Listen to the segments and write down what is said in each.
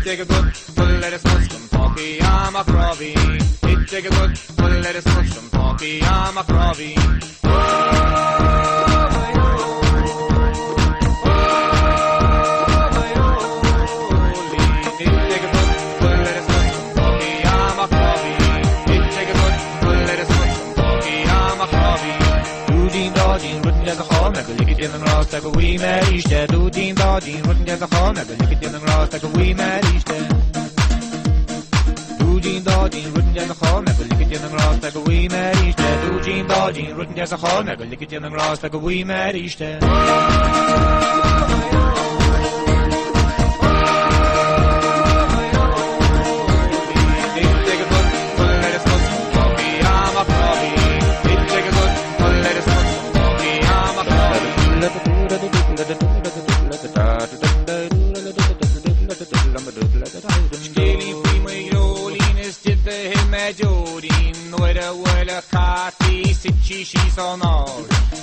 Take a good full lettuce, mushroom, talkie, I'm a crobby. It take a good full lettuce, mushroom, talkie, I'm a crobby. Like a wee Mary Stead, do Dean Dodging, wouldn't get the horn, like a lick it in the grass like a wee Mary Stead. Do Dean Dodging, wouldn't get the horn, like a lick it in the grass like a wee Mary Stead. Do Dean Dodging, wouldn't get the horn, like a lick it in the grass like a wee Mary Stead. She's on all.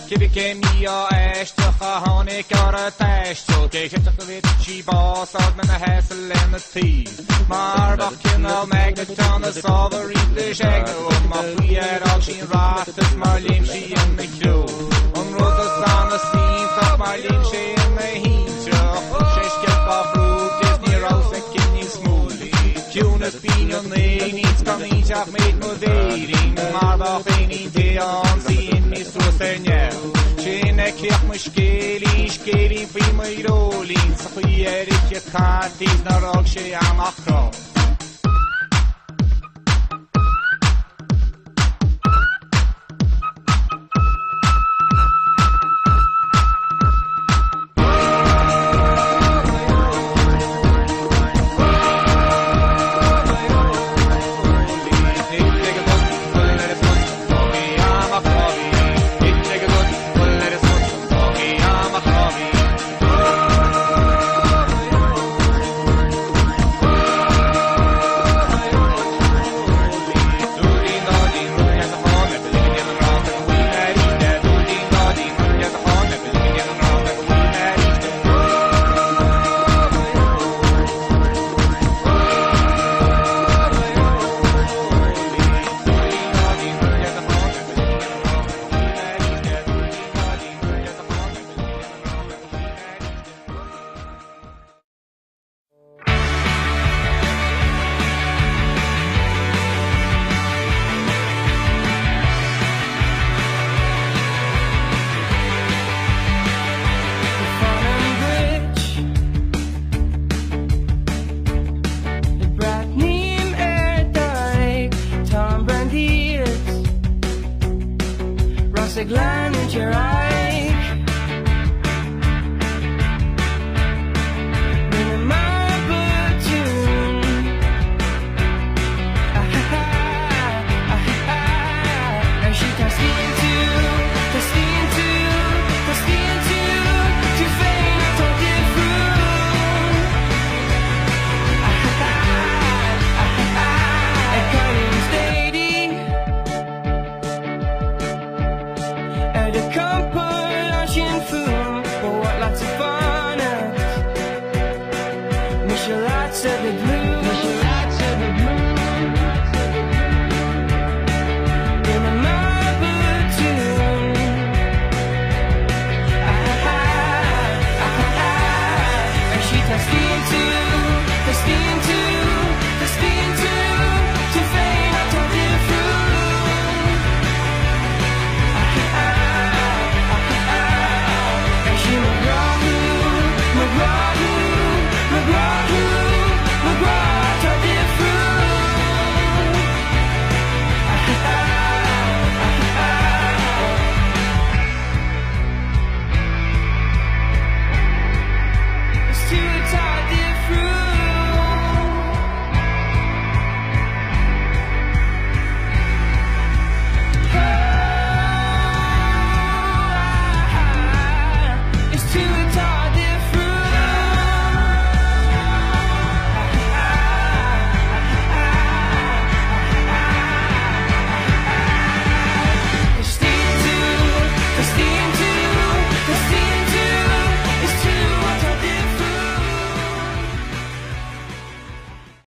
Kibike mia ashta khahane kara tashto. Kekhet she boss out men a hassle and a tea. Marbakin al magneton a solver in the shagno. My fear all she rastas Marlin she in the crew. On rotas on a scene top Marlin she in the heat. She's kept off root Disney Rose and Kidney Smoothie. Tunas bean on the needs coming up made no dating. Marbach any day on seeing me so senior. Chene kirch mushkeli, shkeli fi my rolling. Sakhierik je kartis na rog she am akro. Glen in your eyes.